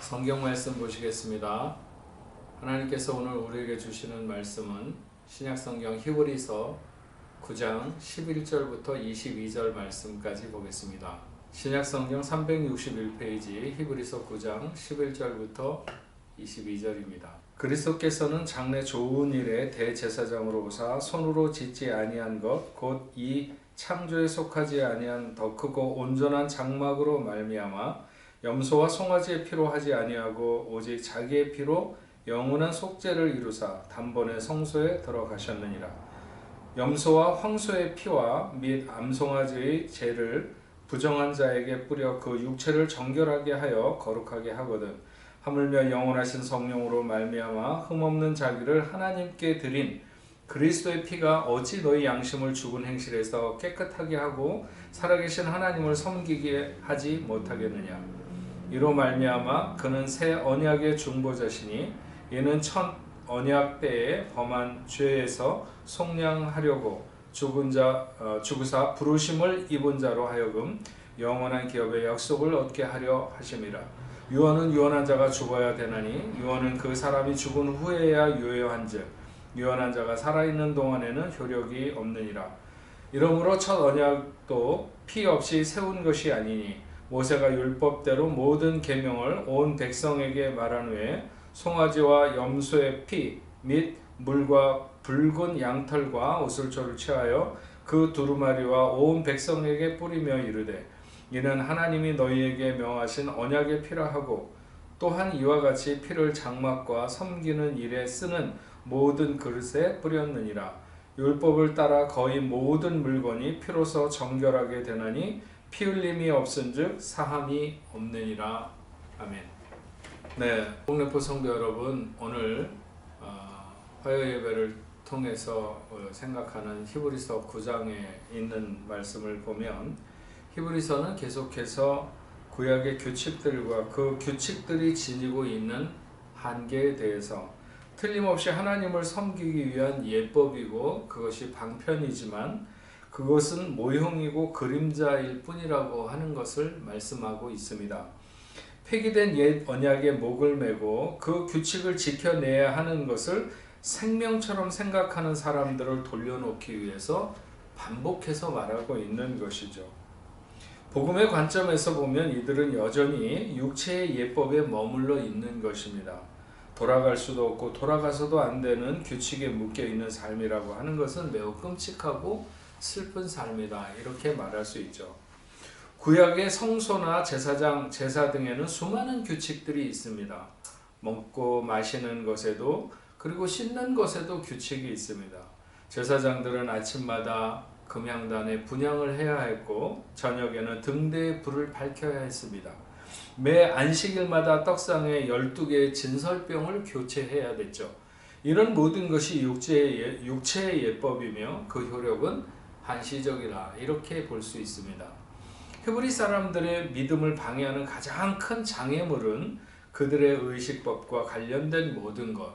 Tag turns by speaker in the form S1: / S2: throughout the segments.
S1: 성경 말씀 보시겠습니다. 하나님께서 오늘 우리에게 주시는 말씀은 신약성경 히브리서 9장 11절부터 22절 말씀까지 보겠습니다. 신약성경 361페이지 히브리서 9장 11절부터 22절입니다. 그리스도께서는 장래 좋은 일에 대제사장으로 오사 손으로 짓지 아니한 것 곧 이 창조에 속하지 아니한 더 크고 온전한 장막으로 말미암아 염소와 송아지의 피로 하지 아니하고 오직 자기의 피로 영원한 속죄를 이루사 단번에 성소에 들어가셨느니라. 염소와 황소의 피와 및 암송아지의 죄를 부정한 자에게 뿌려 그 육체를 정결하게 하여 거룩하게 하거든 하물며 영원하신 성령으로 말미암아 흠없는 자기를 하나님께 드린 그리스도의 피가 어찌 너희 양심을 죽은 행실에서 깨끗하게 하고 살아계신 하나님을 섬기게 하지 못하겠느냐. 이로 말미암아 그는 새 언약의 중보자시니 이는 첫 언약 때에 범한 죄에서 속량하려고 죽으사 부르심을 입은 자로 하여금 영원한 기업의 약속을 얻게 하려 하심이라. 유언은 유언한 자가 죽어야 되나니 유언은 그 사람이 죽은 후에야 유효한즉 유언한 자가 살아있는 동안에는 효력이 없느니라. 이러므로 첫 언약도 피 없이 세운 것이 아니니 모세가 율법대로 모든 계명을 온 백성에게 말한 후에 송아지와 염소의 피 및 물과 붉은 양털과 오슬초를 취하여 그 두루마리와 온 백성에게 뿌리며 이르되 이는 하나님이 너희에게 명하신 언약의 피라 하고 또한 이와 같이 피를 장막과 섬기는 일에 쓰는 모든 그릇에 뿌렸느니라. 율법을 따라 거의 모든 물건이 피로서 정결하게 되나니 피 흘림이 없은즉 사함이 없느니라. 아멘. 네, 동래포 성도 여러분, 오늘 화요 예배를 통해서 생각하는 히브리서 9장에 있는 말씀을 보면 히브리서는 계속해서 구약의 규칙들과 그 규칙들이 지니고 있는 한계에 대해서 틀림없이 하나님을 섬기기 위한 예법이고 그것이 방편이지만 그것은 모형이고 그림자일 뿐이라고 하는 것을 말씀하고 있습니다. 폐기된 옛 언약의 목을 메고 그 규칙을 지켜내야 하는 것을 생명처럼 생각하는 사람들을 돌려놓기 위해서 반복해서 말하고 있는 것이죠. 복음의 관점에서 보면 이들은 여전히 육체의 예법에 머물러 있는 것입니다. 돌아갈 수도 없고 돌아가서도 안 되는 규칙에 묶여 있는 삶이라고 하는 것은 매우 끔찍하고 슬픈 삶이다, 이렇게 말할 수 있죠. 구약의 성소나 제사장, 제사 등에는 수많은 규칙들이 있습니다. 먹고 마시는 것에도 그리고 씻는 것에도 규칙이 있습니다. 제사장들은 아침마다 금향단에 분향을 해야 했고 저녁에는 등대에 불을 밝혀야 했습니다. 매 안식일마다 떡상에 12개의 진설병을 교체해야 됐죠. 이런 모든 것이 육체의 예법이며 그 효력은 한시적이라, 이렇게 볼 수 있습니다. 히브리 사람들의 믿음을 방해하는 가장 큰 장애물은 그들의 의식법과 관련된 모든 것,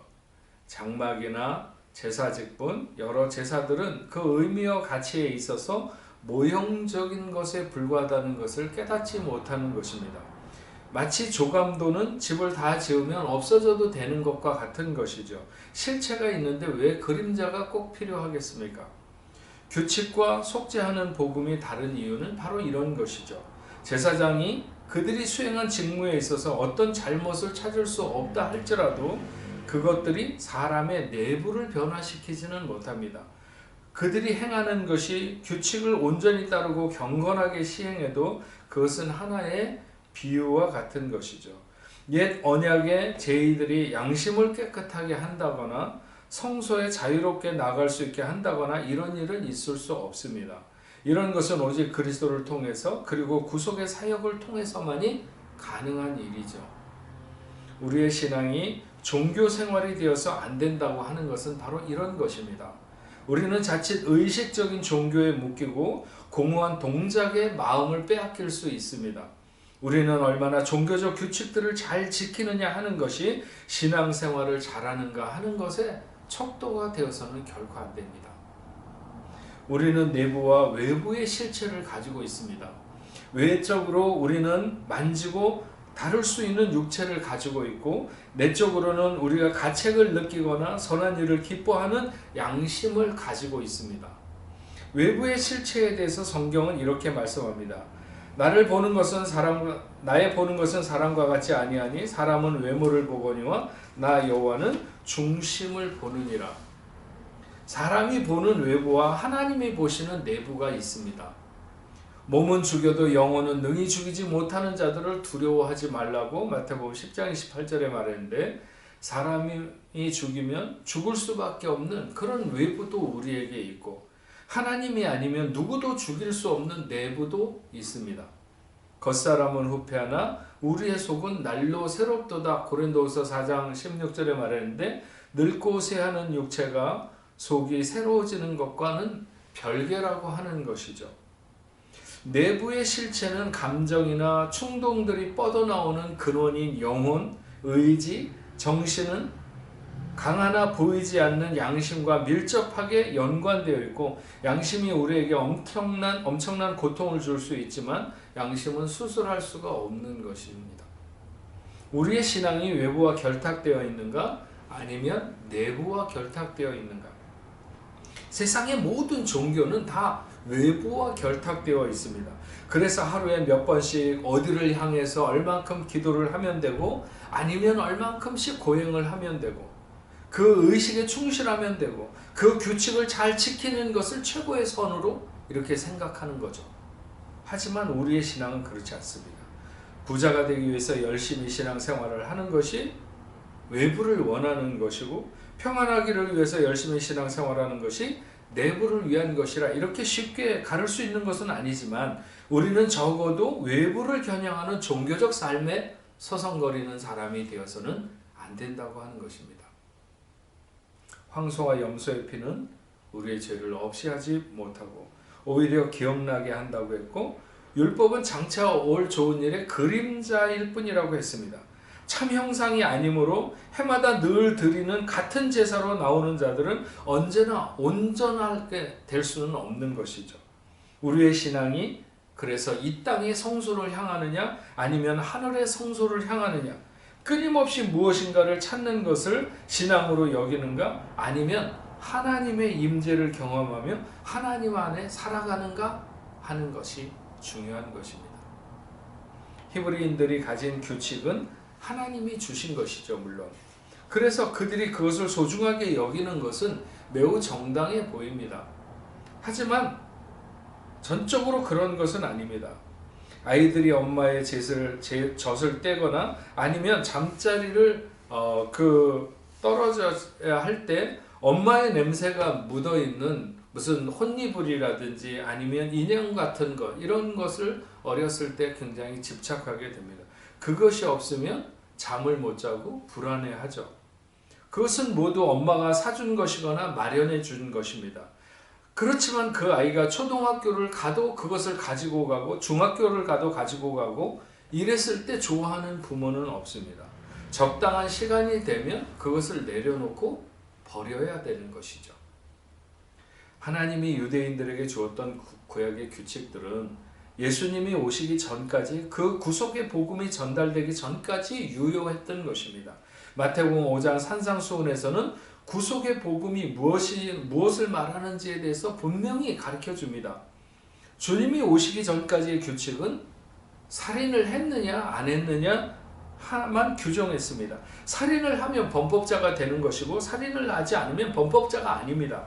S1: 장막이나 제사직분, 여러 제사들은 그 의미와 가치에 있어서 모형적인 것에 불과하다는 것을 깨닫지 못하는 것입니다. 마치 조감도는 집을 다 지으면 없어져도 되는 것과 같은 것이죠. 실체가 있는데 왜 그림자가 꼭 필요하겠습니까? 규칙과 속죄하는 복음이 다른 이유는 바로 이런 것이죠. 제사장이 그들이 수행한 직무에 있어서 어떤 잘못을 찾을 수 없다 할지라도 그것들이 사람의 내부를 변화시키지는 못합니다. 그들이 행하는 것이 규칙을 온전히 따르고 경건하게 시행해도 그것은 하나의 비유와 같은 것이죠. 옛 언약의 제의들이 양심을 깨끗하게 한다거나 성소에 자유롭게 나갈 수 있게 한다거나 이런 일은 있을 수 없습니다. 이런 것은 오직 그리스도를 통해서 그리고 구속의 사역을 통해서만이 가능한 일이죠. 우리의 신앙이 종교 생활이 되어서 안 된다고 하는 것은 바로 이런 것입니다. 우리는 자칫 의식적인 종교에 묶이고 공허한 동작에 마음을 빼앗길 수 있습니다. 우리는 얼마나 종교적 규칙들을 잘 지키느냐 하는 것이 신앙생활을 잘하는가 하는 것에 척도가 되어서는 결코 안 됩니다. 우리는 내부와 외부의 실체를 가지고 있습니다. 외적으로 우리는 만지고 다룰 수 있는 육체를 가지고 있고 내적으로는 우리가 가책을 느끼거나 선한 일을 기뻐하는 양심을 가지고 있습니다. 외부의 실체에 대해서 성경은 이렇게 말씀합니다. 나의 보는 것은 사람과 같지 아니하니 사람은 외모를 보거니와 나 여호와는 중심을 보느니라. 사람이 보는 외부와 하나님이 보시는 내부가 있습니다. 몸은 죽여도 영혼은 능히 죽이지 못하는 자들을 두려워하지 말라고 마태복음 10장 28절에 말했는데, 사람이 죽이면 죽을 수밖에 없는 그런 외부도 우리에게 있고 하나님이 아니면 누구도 죽일 수 없는 내부도 있습니다. 겉사람은 후패하나 우리의 속은 날로 새롭도다. 고린도후서 4장 16절에 말했는데, 늙고 쇠하는 육체가 속이 새로워지는 것과는 별개라고 하는 것이죠. 내부의 실체는 감정이나 충동들이 뻗어나오는 근원인 영혼, 의지, 정신은 강하나 보이지 않는 양심과 밀접하게 연관되어 있고, 양심이 우리에게 엄청난 고통을 줄 수 있지만 양심은 수술할 수가 없는 것입니다. 우리의 신앙이 외부와 결탁되어 있는가? 아니면 내부와 결탁되어 있는가? 세상의 모든 종교는 다 외부와 결탁되어 있습니다. 그래서 하루에 몇 번씩 어디를 향해서 얼만큼 기도를 하면 되고, 아니면 얼만큼씩 고행을 하면 되고, 그 의식에 충실하면 되고, 그 규칙을 잘 지키는 것을 최고의 선으로 이렇게 생각하는 거죠. 하지만 우리의 신앙은 그렇지 않습니다. 부자가 되기 위해서 열심히 신앙생활을 하는 것이 외부를 원하는 것이고, 평안하기를 위해서 열심히 신앙생활하는 것이 내부를 위한 것이라, 이렇게 쉽게 가를 수 있는 것은 아니지만 우리는 적어도 외부를 겨냥하는 종교적 삶에 서성거리는 사람이 되어서는 안 된다고 하는 것입니다. 황소와 염소의 피는 우리의 죄를 없이 하지 못하고 오히려 기억나게 한다고 했고, 율법은 장차 올 좋은 일의 그림자일 뿐이라고 했습니다. 참 형상이 아니므로 해마다 늘 드리는 같은 제사로 나오는 자들은 언제나 온전하게 될 수는 없는 것이죠. 우리의 신앙이 그래서 이 땅의 성소를 향하느냐 아니면 하늘의 성소를 향하느냐, 끊임없이 무엇인가를 찾는 것을 신앙으로 여기는가, 아니면 하나님의 임재를 경험하며 하나님 안에 살아가는가 하는 것이 중요한 것입니다. 히브리인들이 가진 규칙은 하나님이 주신 것이죠, 물론. 그래서 그들이 그것을 소중하게 여기는 것은 매우 정당해 보입니다. 하지만 전적으로 그런 것은 아닙니다. 아이들이 엄마의 젖을 떼거나 아니면 잠자리를 떨어져야 할 때 엄마의 냄새가 묻어있는 무슨 혼이불이라든지 아니면 인형 같은 것, 이런 것을 어렸을 때 굉장히 집착하게 됩니다. 그것이 없으면 잠을 못 자고 불안해하죠. 그것은 모두 엄마가 사준 것이거나 마련해 준 것입니다. 그렇지만 그 아이가 초등학교를 가도 그것을 가지고 가고, 중학교를 가도 가지고 가고, 이랬을 때 좋아하는 부모는 없습니다. 적당한 시간이 되면 그것을 내려놓고 버려야 되는 것이죠. 하나님이 유대인들에게 주었던 구약의 규칙들은 예수님이 오시기 전까지, 그 구속의 복음이 전달되기 전까지 유효했던 것입니다. 마태복음 5장 산상수훈에서는 구속의 복음이 무엇을 말하는지에 대해서 분명히 가르쳐 줍니다. 주님이 오시기 전까지의 규칙은 살인을 했느냐 안 했느냐만 규정했습니다. 살인을 하면 범법자가 되는 것이고, 살인을 하지 않으면 범법자가 아닙니다.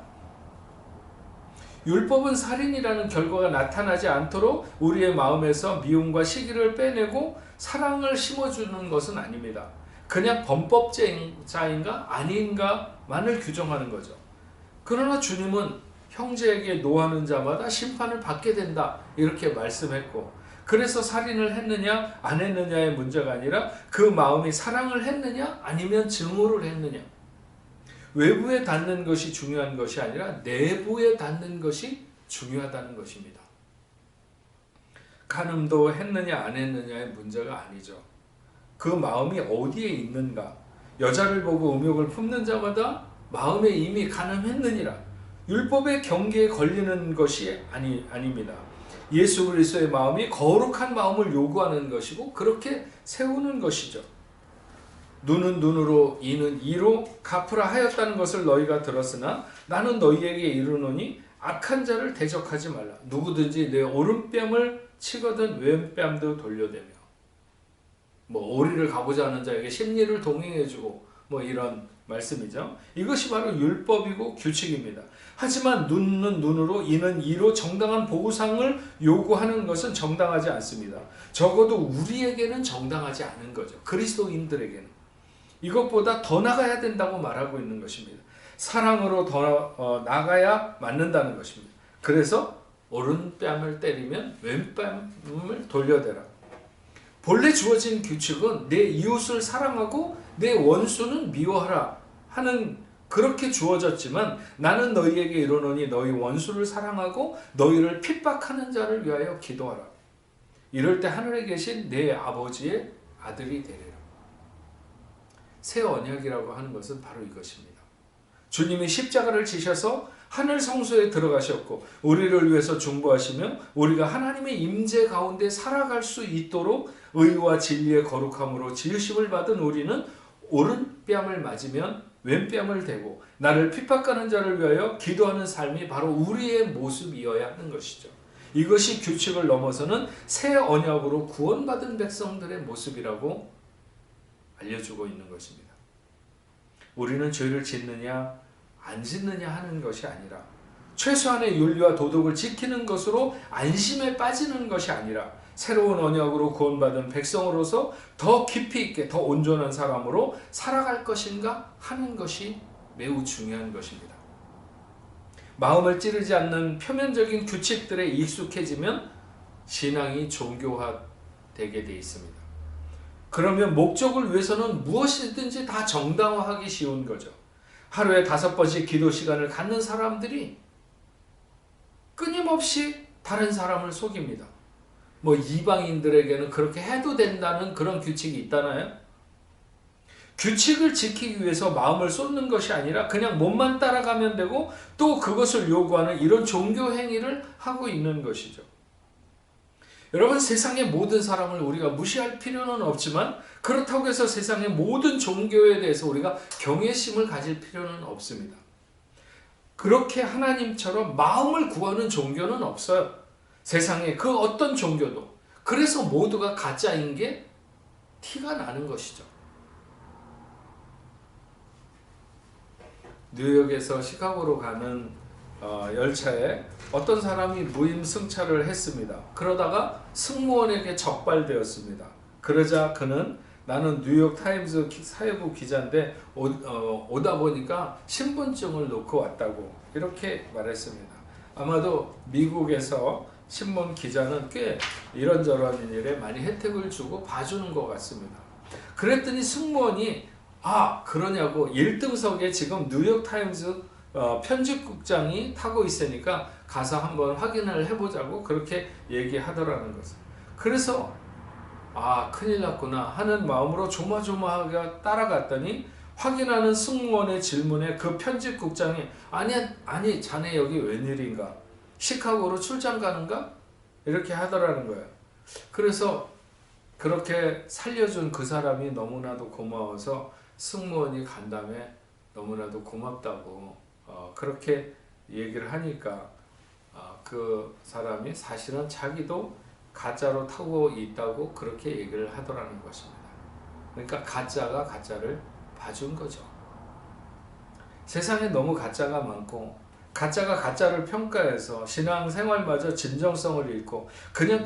S1: 율법은 살인이라는 결과가 나타나지 않도록 우리의 마음에서 미움과 시기를 빼내고 사랑을 심어주는 것은 아닙니다. 그냥 범법자인가 아닌가만을 규정하는 거죠. 그러나 주님은 형제에게 노하는 자마다 심판을 받게 된다, 이렇게 말씀했고, 그래서 살인을 했느냐 안 했느냐의 문제가 아니라 그 마음이 사랑을 했느냐 아니면 증오를 했느냐, 외부에 닿는 것이 중요한 것이 아니라 내부에 닿는 것이 중요하다는 것입니다. 간음도 했느냐 안 했느냐의 문제가 아니죠. 그 마음이 어디에 있는가. 여자를 보고 음욕을 품는 자마다 마음에 이미 간음했느니라. 율법의 경계에 걸리는 것이 아닙니다. 예수 그리스도의 마음이 거룩한 마음을 요구하는 것이고 그렇게 세우는 것이죠. 눈은 눈으로 이는 이로 갚으라 하였다는 것을 너희가 들었으나 나는 너희에게 이르노니 악한 자를 대적하지 말라. 누구든지 내 오른뺨을 치거든 왼뺨도 돌려대며. 오리를 가보자 하는 자에게 십리를 동행해주고 이런 말씀이죠. 이것이 바로 율법이고 규칙입니다. 하지만 눈은 눈으로 이는 이로 정당한 보상을 요구하는 것은 정당하지 않습니다. 적어도 우리에게는 정당하지 않은 거죠. 그리스도인들에게는. 이것보다 더 나가야 된다고 말하고 있는 것입니다. 사랑으로 더 나가야 맞는다는 것입니다. 그래서 오른뺨을 때리면 왼뺨을 돌려대라. 본래 주어진 규칙은 내 이웃을 사랑하고 내 원수는 미워하라 하는 그렇게 주어졌지만 나는 너희에게 이르노니 너희 원수를 사랑하고 너희를 핍박하는 자를 위하여 기도하라. 이럴 때 하늘에 계신 내 아버지의 아들이 되리라. 새 언약이라고 하는 것은 바로 이것입니다. 주님이 십자가를 지셔서 하늘 성소에 들어가셨고 우리를 위해서 중보하시며 우리가 하나님의 임재 가운데 살아갈 수 있도록 의와 진리의 거룩함으로 지으심을 받은 우리는 오른뺨을 맞으면 왼뺨을 대고 나를 핍박하는 자를 위하여 기도하는 삶이 바로 우리의 모습이어야 하는 것이죠. 이것이 규칙을 넘어서는 새 언약으로 구원받은 백성들의 모습이라고 알려주고 있는 것입니다. 우리는 죄를 짓느냐 안 짓느냐 하는 것이 아니라 최소한의 윤리와 도덕을 지키는 것으로 안심에 빠지는 것이 아니라 새로운 언약으로 구원받은 백성으로서 더 깊이 있게 더 온전한 사람으로 살아갈 것인가 하는 것이 매우 중요한 것입니다. 마음을 찌르지 않는 표면적인 규칙들에 익숙해지면 신앙이 종교화되게 돼 있습니다. 그러면 목적을 위해서는 무엇이든지 다 정당화하기 쉬운 거죠. 하루에 5번씩 기도 시간을 갖는 사람들이 끊임없이 다른 사람을 속입니다. 이방인들에게는 그렇게 해도 된다는 그런 규칙이 있다나요? 규칙을 지키기 위해서 마음을 쏟는 것이 아니라 그냥 몸만 따라가면 되고 또 그것을 요구하는 이런 종교 행위를 하고 있는 것이죠. 여러분, 세상의 모든 사람을 우리가 무시할 필요는 없지만 그렇다고 해서 세상의 모든 종교에 대해서 우리가 경외심을 가질 필요는 없습니다. 그렇게 하나님처럼 마음을 구하는 종교는 없어요. 세상의 그 어떤 종교도. 그래서 모두가 가짜인 게 티가 나는 것이죠. 뉴욕에서 시카고로 가는 열차에 어떤 사람이 무임승차를 했습니다. 그러다가 승무원에게 적발되었습니다. 그러자 그는 나는 뉴욕타임즈 사회부 기자인데 오다 보니까 신분증을 놓고 왔다고 이렇게 말했습니다. 아마도 미국에서 신문 기자는 꽤 이런저런 일에 많이 혜택을 주고 봐주는 것 같습니다. 그랬더니 승무원이 그러냐고 1등석에 지금 뉴욕타임즈 편집국장이 타고 있으니까 가서 한번 확인을 해보자고 그렇게 얘기하더라는 것을. 그래서 큰일 났구나 하는 마음으로 조마조마하게 따라갔더니 확인하는 승무원의 질문에 그 편집국장이 아니 자네 여기 웬일인가? 시카고로 출장 가는가? 이렇게 하더라는 거예요. 그래서 그렇게 살려준 그 사람이 너무나도 고마워서 승무원이 간 다음에 너무나도 고맙다고 그렇게 얘기를 하니까 그 사람이 사실은 자기도 가짜로 타고 있다고 그렇게 얘기를 하더라는 것입니다. 그러니까 가짜가 가짜를 봐준 거죠. 세상에 너무 가짜가 많고 가짜가 가짜를 평가해서 신앙생활마저 진정성을 잃고 그냥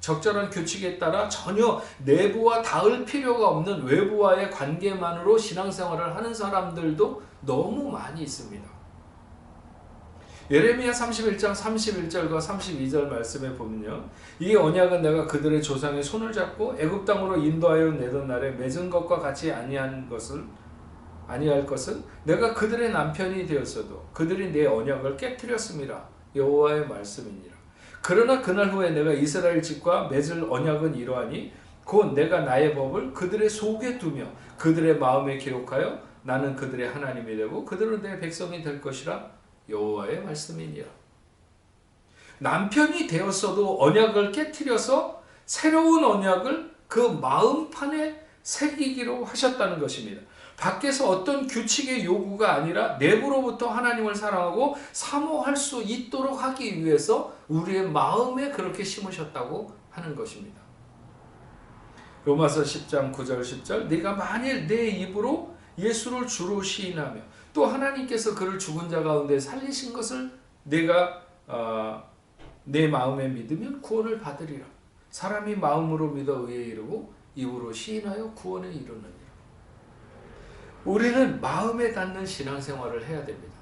S1: 적절한 규칙에 따라 전혀 내부와 닿을 필요가 없는 외부와의 관계만으로 신앙생활을 하는 사람들도 너무 많이 있습니다. 예레미야 31장 31절과 32절 말씀에 보면요. 이 언약은 내가 그들의 조상의 손을 잡고 애굽 땅으로 인도하여 내던 날에 맺은 것과 같이 아니할 것은 내가 그들의 남편이 되었어도 그들이 내 언약을 깨뜨렸습니다. 여호와의 말씀이니라. 그러나 그날 후에 내가 이스라엘 집과 맺을 언약은 이러하니 곧 내가 나의 법을 그들의 속에 두며 그들의 마음에 기록하여 나는 그들의 하나님이 되고 그들은 내 백성이 될 것이라. 여호와의 말씀이니라. 남편이 되었어도 언약을 깨트려서 새로운 언약을 그 마음판에 새기기로 하셨다는 것입니다. 밖에서 어떤 규칙의 요구가 아니라 내부로부터 하나님을 사랑하고 사모할 수 있도록 하기 위해서 우리의 마음에 그렇게 심으셨다고 하는 것입니다. 로마서 10장 9절 10절 네가 만일 내 입으로 예수를 주로 시인하며 또 하나님께서 그를 죽은 자 가운데 살리신 것을 내가 내 마음에 믿으면 구원을 받으리라. 사람이 마음으로 믿어 의에 이르고 입으로 시인하여 구원에 이르느니라. 우리는 마음에 닿는 신앙생활을 해야 됩니다.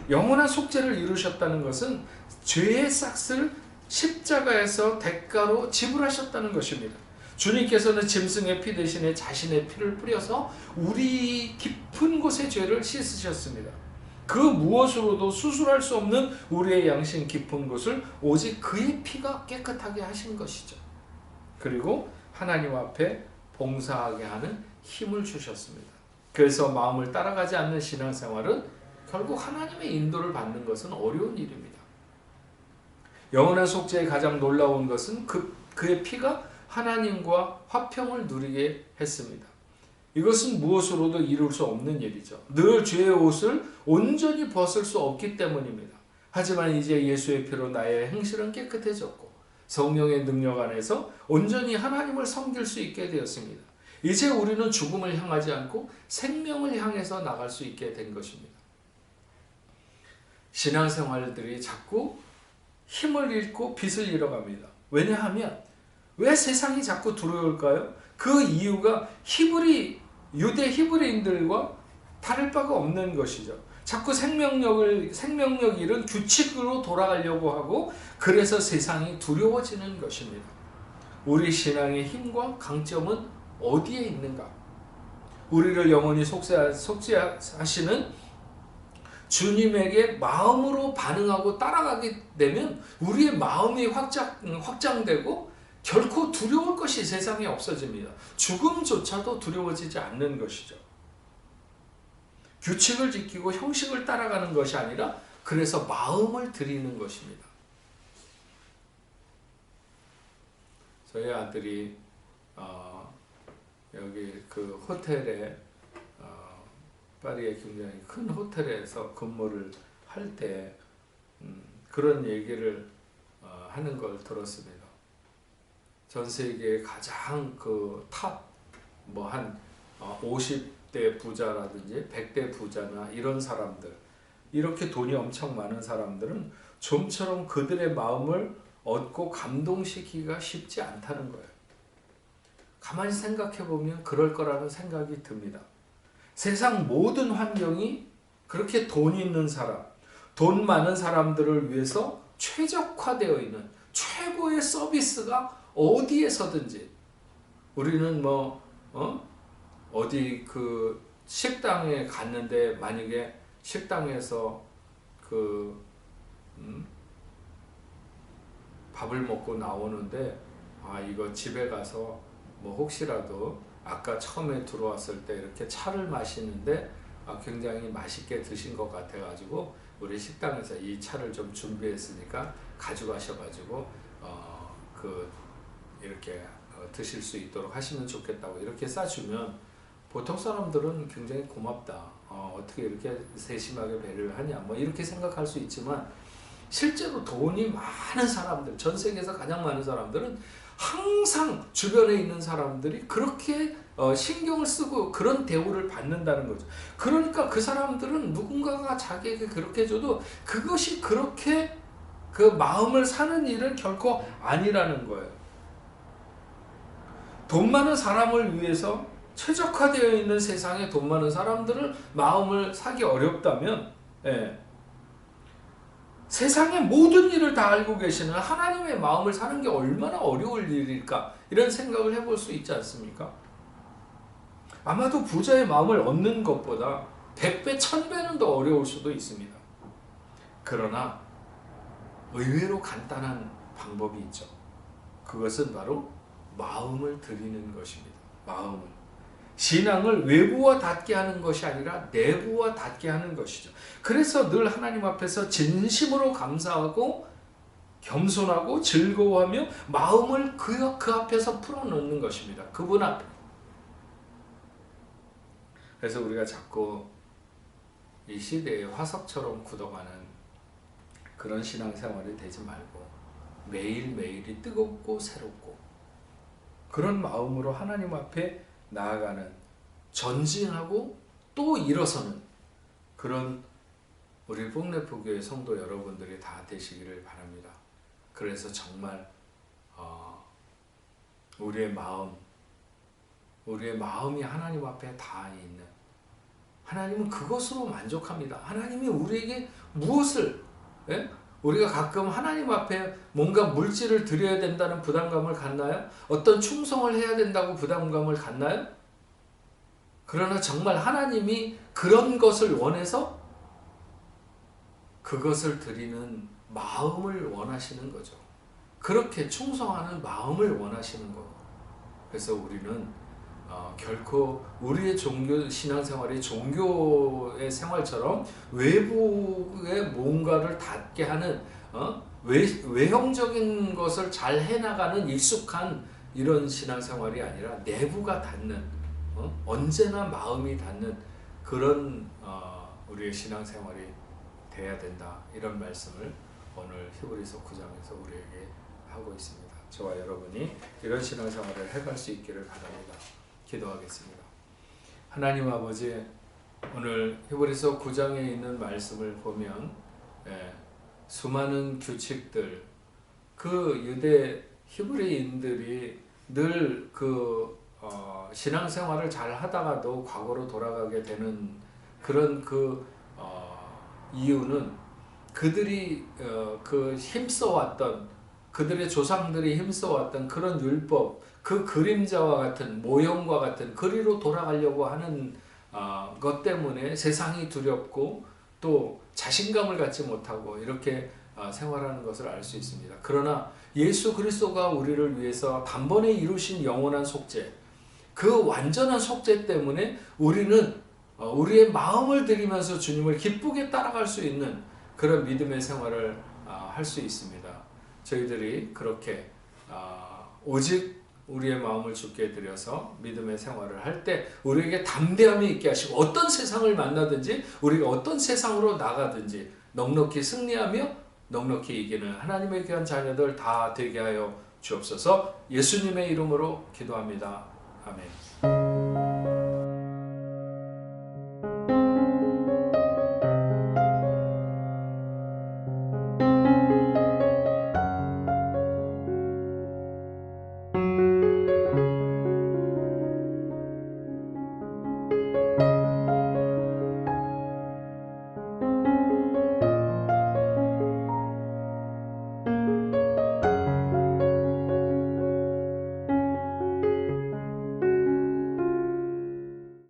S1: 영원한 속죄를 이루셨다는 것은 죄의 싹을 십자가에서 대가로 지불하셨다는 것입니다. 주님께서는 짐승의 피 대신에 자신의 피를 뿌려서 우리 깊은 곳의 죄를 씻으셨습니다. 그 무엇으로도 수술할 수 없는 우리의 양심 깊은 곳을 오직 그의 피가 깨끗하게 하신 것이죠. 그리고 하나님 앞에 봉사하게 하는 힘을 주셨습니다. 그래서 마음을 따라가지 않는 신앙생활은 결국 하나님의 인도를 받는 것은 어려운 일입니다. 영원한 속죄의 가장 놀라운 것은 그의 피가 하나님과 화평을 누리게 했습니다. 이것은 무엇으로도 이룰 수 없는 일이죠. 늘 죄의 옷을 온전히 벗을 수 없기 때문입니다. 하지만 이제 예수의 피로 나의 행실은 깨끗해졌고 성령의 능력 안에서 온전히 하나님을 섬길 수 있게 되었습니다. 이제 우리는 죽음을 향하지 않고 생명을 향해서 나갈 수 있게 된 것입니다. 신앙생활들이 자꾸 힘을 잃고 빛을 잃어갑니다. 왜냐하면 왜 세상이 자꾸 두려울까요? 그 이유가 유대 히브리인들과 다를 바가 없는 것이죠. 자꾸 생명력 잃은 규칙으로 돌아가려고 하고 그래서 세상이 두려워지는 것입니다. 우리 신앙의 힘과 강점은 어디에 있는가? 우리를 영원히 속죄하시는 주님에게 마음으로 반응하고 따라가게 되면 우리의 마음이 확장되고 결코 두려울 것이 세상에 없어집니다. 죽음조차도 두려워지지 않는 것이죠. 규칙을 지키고 형식을 따라가는 것이 아니라 그래서 마음을 드리는 것입니다. 저희 아들이 여기 그 호텔에 파리의 굉장히 큰 호텔에서 근무를 할 때 그런 얘기를 하는 걸 들었습니다. 전 세계의 가장 한 50대 부자라든지 100대 부자나 이런 사람들, 이렇게 돈이 엄청 많은 사람들은 좀처럼 그들의 마음을 얻고 감동시키기가 쉽지 않다는 거예요. 가만히 생각해 보면 그럴 거라는 생각이 듭니다. 세상 모든 환경이 그렇게 돈 있는 사람, 돈 많은 사람들을 위해서 최적화되어 있는 최고의 서비스가 어디에서든지 우리는 어디 그 식당에 갔는데 만약에 식당에서 밥을 먹고 나오는데 이거 집에 가서 혹시라도 아까 처음에 들어왔을 때 이렇게 차를 마시는데 굉장히 맛있게 드신 것 같아가지고 우리 식당에서 이 차를 좀 준비했으니까 가져가셔가지고 이렇게 드실 수 있도록 하시면 좋겠다고 이렇게 싸주면 보통 사람들은 굉장히 고맙다. 어떻게 이렇게 세심하게 배려를 하냐. 이렇게 생각할 수 있지만 실제로 돈이 많은 사람들, 전 세계에서 가장 많은 사람들은 항상 주변에 있는 사람들이 그렇게 신경을 쓰고 그런 대우를 받는다는 거죠. 그러니까 그 사람들은 누군가가 자기에게 그렇게 해줘도 그것이 그렇게 그 마음을 사는 일은 결코 아니라는 거예요. 돈 많은 사람을 위해서 최적화되어 있는 세상에 돈 많은 사람들을 마음을 사기 어렵다면 세상의 모든 일을 다 알고 계시는 하나님의 마음을 사는 게 얼마나 어려울 일일까 이런 생각을 해볼 수 있지 않습니까? 아마도 부자의 마음을 얻는 것보다 100배, 1000배는 더 어려울 수도 있습니다. 그러나 의외로 간단한 방법이 있죠. 그것은 바로 마음을 드리는 것입니다. 마음을. 신앙을 외부와 닿게 하는 것이 아니라 내부와 닿게 하는 것이죠. 그래서 늘 하나님 앞에서 진심으로 감사하고 겸손하고 즐거워하며 마음을 그 앞에서 풀어놓는 것입니다. 그분 앞에. 그래서 우리가 자꾸 이 시대의 화석처럼 굳어가는 그런 신앙생활이 되지 말고 매일매일이 뜨겁고 새롭고 그런 마음으로 하나님 앞에 나아가는, 전진하고 또 일어서는 그런 우리 뽕레프교회 성도 여러분들이 다 되시기를 바랍니다. 그래서 정말 우리의 마음이 하나님 앞에 다 있는, 하나님은 그것으로 만족합니다. 하나님이 우리에게 무엇을, 우리가 가끔 하나님 앞에 뭔가 물질을 드려야 된다는 부담감을 갖나요? 어떤 충성을 해야 된다고 부담감을 갖나요? 그러나 정말 하나님이 그런 것을 원해서 그것을 드리는 마음을 원하시는 거죠. 그렇게 충성하는 마음을 원하시는 거고. 그래서 우리는 결코 우리의 종교 신앙생활이 종교의 생활처럼 외부에 뭔가를 닿게 하는 외형적인 것을 잘 해나가는 익숙한 이런 신앙생활이 아니라 내부가 닿는, 언제나 마음이 닿는 그런 우리의 신앙생활이 돼야 된다. 이런 말씀을 오늘 히브리서 9장에서 우리에게 하고 있습니다. 저와 여러분이 이런 신앙생활을 해갈 수 있기를 바랍니다. 기도하겠습니다. 하나님 아버지, 오늘 히브리서 9장에 있는 말씀을 보면 수많은 규칙들, 그 유대 히브리인들이 늘 그 신앙생활을 잘 하다가도 과거로 돌아가게 되는 그런 이유는 그들이 힘써왔던, 그들의 조상들이 힘써왔던 그런 율법, 그 그림자와 같은, 모형과 같은 그리로 돌아가려고 하는 것 때문에 세상이 두렵고 또 자신감을 갖지 못하고 이렇게 생활하는 것을 알 수 있습니다. 그러나 예수 그리스도가 우리를 위해서 단번에 이루신 영원한 속죄, 그 완전한 속죄 때문에 우리는 우리의 마음을 들이면서 주님을 기쁘게 따라갈 수 있는 그런 믿음의 생활을 할 수 있습니다. 저희들이 그렇게 오직 우리의 마음을 주께 드려서 믿음의 생활을 할 때 우리에게 담대함이 있게 하시고, 어떤 세상을 만나든지 우리가 어떤 세상으로 나가든지 넉넉히 승리하며 넉넉히 이기는 하나님의 귀한 자녀들 다 되게 하여 주옵소서. 예수님의 이름으로 기도합니다. 아멘.